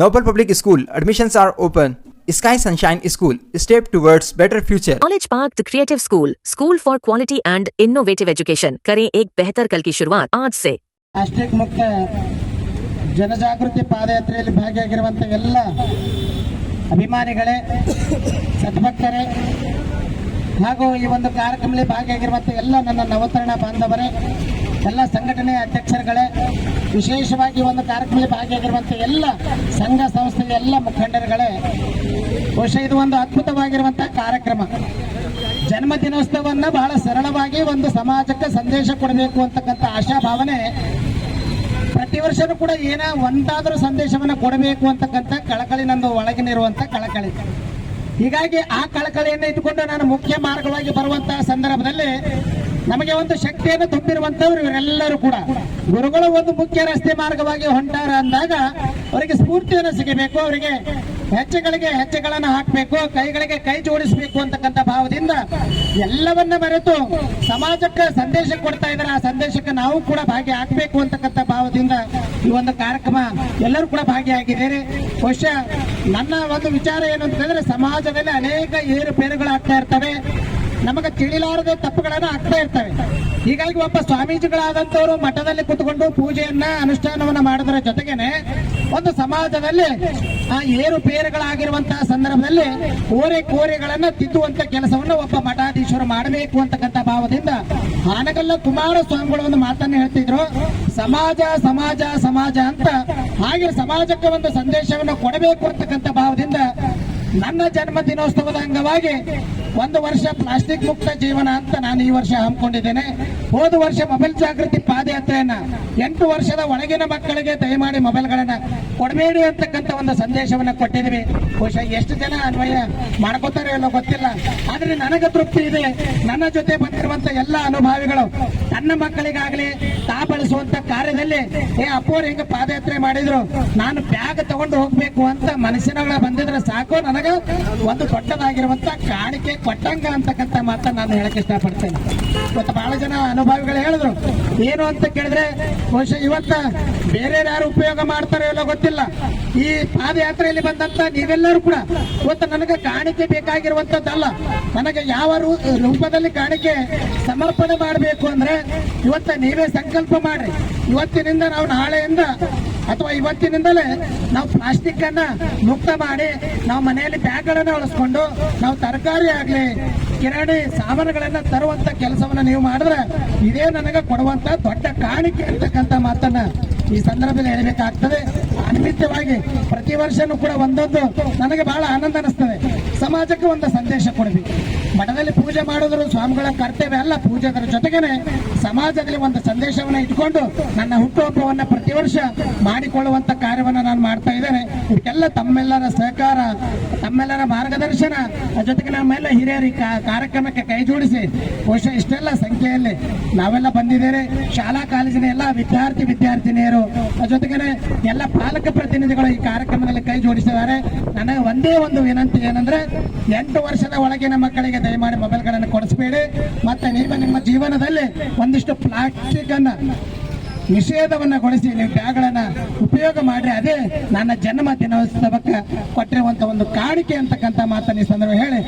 Noble Public School admissions are open. Sky Sunshine School, step towards better future. College Park the Creative School, school for quality and innovative education. करें एक बेहतर कल की शुरुआत आज से. प्लास्टिक मुक्त ಜನಜಾಗೃತಿ ಪಾದಯಾತ್ರೆಯಲ್ಲಿ ಭಾಗಿಯಾಗಿರುವಂತ ಎಲ್ಲ ಅಭಿಮಾನಿಗಳೇ, ಸದ್ಭಕ್ತರೇ ಹಾಗೂ ಈ ಒಂದು ಕಾರ್ಯಕ್ರಮದಲ್ಲಿ ಭಾಗಿಯಾಗಿರುವಂತ ಎಲ್ಲ ನನ್ನ ನವತರಣ ಬಾಂಧವರೇ, ಎಲ್ಲ ಸಂಘಟನೆಯ ಅಧ್ಯಕ್ಷರುಗಳೇ, ವಿಶೇಷವಾಗಿ ಒಂದು ಕಾರ್ಯಕ್ರಮದಲ್ಲಿ ಭಾಗಿಯಾಗಿರುವಂತ ಎಲ್ಲ ಸಂಘ ಸಂಸ್ಥೆಯ ಎಲ್ಲ ಮುಖಂಡರುಗಳೇ, ಬಹುಶಃ ಇದು ಒಂದು ಅದ್ಭುತವಾಗಿರುವಂತಹ ಕಾರ್ಯಕ್ರಮ. ಜನ್ಮದಿನೋತ್ಸವವನ್ನು ಬಹಳ ಸರಳವಾಗಿ ಒಂದು ಸಮಾಜಕ್ಕೆ ಸಂದೇಶ ಕೊಡಬೇಕು ಅಂತಕ್ಕಂಥ ಆಶಾಭಾವನೆ, ಪ್ರತಿ ವರ್ಷನೂ ಕೂಡ ಒಂದಾದರೂ ಸಂದೇಶವನ್ನು ಕೊಡಬೇಕು ಅಂತಕ್ಕಂಥ ಕಳಕಳಿ ನಂದು ಒಳಗಿನಿರುವಂತ ಕಳಕಳಿ. ಹೀಗಾಗಿ ಆ ಕಳಕಳಿಯನ್ನು ಇಟ್ಟುಕೊಂಡು ನಾನು ಮುಖ್ಯ ಮಾರ್ಗವಾಗಿ ಬರುವಂತಹ ಸಂದರ್ಭದಲ್ಲಿ ನಮಗೆ ಒಂದು ಶಕ್ತಿಯನ್ನು ತುಂಬಿರುವಂತವ್ರು ಇವರೆಲ್ಲರೂ ಕೂಡ ಗುರುಗಳು ಒಂದು ಮುಖ್ಯ ರಸ್ತೆ ಮಾರ್ಗವಾಗಿ ಹೊಂಟಾರ ಅಂದಾಗ ಅವರಿಗೆ ಸ್ಫೂರ್ತಿಯನ್ನು ಸಿಗಬೇಕು, ಅವರಿಗೆ ಹೆಜ್ಜೆಗಳಿಗೆ ಹೆಜ್ಜೆಗಳನ್ನು ಹಾಕಬೇಕು, ಕೈಗಳಿಗೆ ಕೈ ಜೋಡಿಸಬೇಕು ಅಂತಕ್ಕಂಥ ಭಾವದಿಂದ ಎಲ್ಲವನ್ನ ಮರೆತು ಸಮಾಜಕ್ಕೆ ಸಂದೇಶ ಕೊಡ್ತಾ ಇದ್ದಾರೆ. ಆ ಸಂದೇಶಕ್ಕೆ ನಾವು ಕೂಡ ಭಾಗಿಯಾಗಬೇಕು ಅಂತಕ್ಕಂಥ ಭಾವದಿಂದ ಈ ಒಂದು ಕಾರ್ಯಕ್ರಮ ಎಲ್ಲರೂ ಕೂಡ ಭಾಗಿಯಾಗಿದ್ದಾರೆ. ಬಹುಶಃ ನನ್ನ ಒಂದು ವಿಚಾರ ಏನು ಅಂತಂದ್ರೆ, ಸಮಾಜದಲ್ಲಿ ಅನೇಕ ಏರುಪೇರುಗಳಾಗ್ತಾ ಇರ್ತವೆ, ನಮಗೆ ತಿಳಿಲಾರದೆ ತಪ್ಪುಗಳನ್ನ ಆಗ್ತಾ ಇರ್ತವೆ. ಹೀಗಾಗಿ ಒಬ್ಬ ಸ್ವಾಮೀಜಿಗಳಾದಂತವರು ಮಠದಲ್ಲಿ ಕುತ್ಕೊಂಡು ಪೂಜೆಯನ್ನ ಅನುಷ್ಠಾನವನ್ನ ಮಾಡೋದರ ಜೊತೆಗೇನೆ ಒಂದು ಸಮಾಜದಲ್ಲಿ ಆ ಏರುಪೇರುಗಳಾಗಿರುವಂತಹ ಸಂದರ್ಭದಲ್ಲಿ ಕೋರೆಗಳನ್ನ ತಿದ್ದುವಂತ ಕೆಲಸವನ್ನು ಒಬ್ಬ ಮಠಾಧೀಶರು ಮಾಡಬೇಕು ಅಂತಕ್ಕಂಥ ಭಾವದಿಂದ ಹಾನಗಲ್ಲ ಕುಮಾರಸ್ವಾಮಿಗಳು ಒಂದು ಮಾತನ್ನು ಹೇಳ್ತಿದ್ರು, ಸಮಾಜ ಸಮಾಜ ಸಮಾಜ ಅಂತ. ಹಾಗೆ ಸಮಾಜಕ್ಕೆ ಒಂದು ಸಂದೇಶವನ್ನು ಕೊಡಬೇಕು ಅಂತಕ್ಕಂಥ ಭಾವದಿಂದ ನನ್ನ ಜನ್ಮ ದಿನೋತ್ಸವದ ಅಂಗವಾಗಿ ಒಂದು ವರ್ಷ ಪ್ಲಾಸ್ಟಿಕ್ ಮುಕ್ತ ಜೀವನ ಅಂತ ನಾನು ಈ ವರ್ಷ ಹಮ್ಮಿಕೊಂಡಿದ್ದೇನೆ. ಹೋದ ವರ್ಷ ಮೊಬೈಲ್ ಜಾಗೃತಿ ಪಾದಯಾತ್ರೆಯನ್ನ 8 ವರ್ಷದ ಒಳಗಿನ ಮಕ್ಕಳಿಗೆ ದಯಮಾಡಿ ಮೊಬೈಲ್ಗಳನ್ನ ಕೊಡಬೇಡಿ ಅಂತಕ್ಕಂಥ ಒಂದು ಸಂದೇಶವನ್ನ ಕೊಟ್ಟಿದ್ವಿ. ಬಹುಶಃ ಎಷ್ಟು ಜನ ಅನ್ವಯ ಮಾಡ್ಕೋತಾರೋ ಎಲ್ಲೋ ಗೊತ್ತಿಲ್ಲ, ಆದ್ರೆ ನನಗೆ ತೃಪ್ತಿ ಇದೆ. ನನ್ನ ಜೊತೆ ಬಂದಿರುವಂತ ಎಲ್ಲ ಅನುಭವಿಗಳು ತನ್ನ ಮಕ್ಕಳಿಗಾಗಲಿ ತಾ ಬಳಸುವಂತ ಕಾರ್ಯದಲ್ಲಿ ಅಪ್ಪೋರು ಹೆಂಗ ಪಾದಯಾತ್ರೆ ಮಾಡಿದ್ರು, ನಾನು ಬ್ಯಾಗ್ ತಗೊಂಡು ಹೋಗ್ಬೇಕು ಅಂತ ಮನಸ್ಸಿನಗಳ ಬಂದಿದ್ರೆ ಸಾಕು, ನನಗೆ ಒಂದು ದೊಡ್ಡದಾಗಿರುವಂತ ಕಾಣಿಕೆ ಕೊಟ್ಟಂಗ ಅಂತಕ್ಕಂಥ ಮಾತನ್ನ ನಾನು ಹೇಳಕ್ ಇಷ್ಟಪಡ್ತೇನೆ. ಇವತ್ತು ಬಹಳ ಜನ ಅನುಭವಿಗಳು ಹೇಳಿದ್ರು, ಏನು ಅಂತ ಕೇಳಿದ್ರೆ ಬಹುಶಃ ಇವತ್ತ ಬೇರೆ ಯಾರು ಉಪಯೋಗ ಮಾಡ್ತಾರೋ ಎಲ್ಲೋ ಗೊತ್ತಿಲ್ಲ, ಈ ಪಾದಯಾತ್ರೆಯಲ್ಲಿ ಬಂದಂತ ನೀವೆಲ್ಲರೂ ಕೂಡ ಇವತ್ತು ನನಗೆ ಕಾಣಿಕೆ ಬೇಕಾಗಿರುವಂತದ್ದಲ್ಲ, ನನಗೆ ಯಾವ ರೂಪದಲ್ಲಿ ಕಾಣಿಕೆ ಸಮರ್ಪಣೆ ಮಾಡಬೇಕು ಅಂದ್ರೆ ಇವತ್ತ ನೀವೇ ಸಂಕಲ್ಪ ಮಾಡ್ರಿ. ಇವತ್ತಿನಿಂದ ನಾವು ನಾಳೆಯಿಂದ ಅಥವಾ ಇವತ್ತಿನಿಂದಲೇ ನಾವು ಪ್ಲಾಸ್ಟಿಕ್ ಅನ್ನ ಮುಕ್ತ ಮಾಡಿ ನಾವು ಮನೆಯಲ್ಲಿ ಬ್ಯಾಗ್ ಗಳನ್ನ ಬಳಸ್ಕೊಂಡು ನಾವು ತರಕಾರಿ ಆಗ್ಲಿ ಕಿರಾಣಿ ಸಾಮಾನುಗಳನ್ನ ತರುವಂತ ಕೆಲಸವನ್ನ ನೀವು ಮಾಡಿದ್ರೆ ಇದೇ ನನಗೆ ಕೊಡುವಂತ ದೊಡ್ಡ ಕಾಣಿಕೆ ಅಂತಕ್ಕಂಥ ಮಾತನ್ನ ಈ ಸಂದರ್ಭದಲ್ಲಿ ಹೇಳಬೇಕಾಗ್ತದೆ. ಅನಿಮಿತ್ತವಾಗಿ ಪ್ರತಿ ವರ್ಷನೂ ಕೂಡ ಒಂದೊಂದು ನನಗೆ ಬಹಳ ಆನಂದ ಅನಿಸ್ತದೆ. ಸಮಾಜಕ್ಕೆ ಒಂದು ಸಂದೇಶ ಕೊಡಬೇಕು. ಮಠದಲ್ಲಿ ಪೂಜೆ ಮಾಡೋದ್ರು ಸ್ವಾಮಿಗಳ ಕರ್ತವ್ಯ ಅಲ್ಲ, ಪೂಜೆದರ ಜೊತೆಗೇನೆ ಸಮಾಜದಲ್ಲಿ ಒಂದು ಸಂದೇಶವನ್ನ ಇಟ್ಕೊಂಡು ನನ್ನ ಹುಟ್ಟುಹಬ್ಬವನ್ನ ಪ್ರತಿ ವರ್ಷ ಮಾಡಿಕೊಳ್ಳುವಂತ ಕಾರ್ಯವನ್ನ ನಾನು ಮಾಡ್ತಾ ಇದ್ದೇನೆ. ಇದಕ್ಕೆಲ್ಲ ತಮ್ಮೆಲ್ಲರ ಸಹಕಾರ, ತಮ್ಮೆಲ್ಲರ ಮಾರ್ಗದರ್ಶನ, ಜೊತೆಗೆ ನಮ್ಮೆಲ್ಲ ಹಿರಿಯರ ಕಾರ್ಯಕ್ರಮಕ್ಕೆ ಕೈ ಜೋಡಿಸಿ ಬಹುಶಃ ಇಷ್ಟೆಲ್ಲ ಸಂಖ್ಯೆಯಲ್ಲಿ ನಾವೆಲ್ಲ ಬಂದಿದ್ದೇವೆ. ಶಾಲಾ ಕಾಲೇಜಿನ ಎಲ್ಲ ವಿದ್ಯಾರ್ಥಿನಿಯರು ಜೊತೆಗೆ ಎಲ್ಲ ಪಾಲಕ ಪ್ರತಿನಿಧಿಗಳು ಈ ಕಾರ್ಯಕ್ರಮದಲ್ಲಿ ಕೈ ಜೋಡಿಸಿದ್ದಾರೆ. ನನಗೆ ಒಂದೇ ಒಂದು ವಿನಂತಿ ಏನಂದ್ರೆ, 8 ವರ್ಷದ ಒಳಗಿನ ಮಕ್ಕಳಿಗೆ ದಯಮಾಡಿ ಮೊಬೈಲ್ಗಳನ್ನು ಕೊಡಿಸಬೇಡಿ. ಮತ್ತೆ ನೀವು ನಿಮ್ಮ ಜೀವನದಲ್ಲಿ ಒಂದಿಷ್ಟು ಪ್ಲಾಸ್ಟಿಕ್ ಅನ್ನ ನಿಷೇಧವನ್ನಗೊಳಿಸಿ ನೀವು ಬ್ಯಾಗ್ಗಳನ್ನ ಉಪಯೋಗ ಮಾಡ್ರಿ. ಅದೇ ನನ್ನ ಜನ್ಮ ದಿನೋತ್ಸವಕ್ಕೆ ಕೊಟ್ಟಿರುವಂತ ಒಂದು ಕಾಣಿಕೆ ಅಂತಕ್ಕಂಥ ಮಾತನ್ನು ಈ ಸಂದರ್ಭ ಹೇಳಿ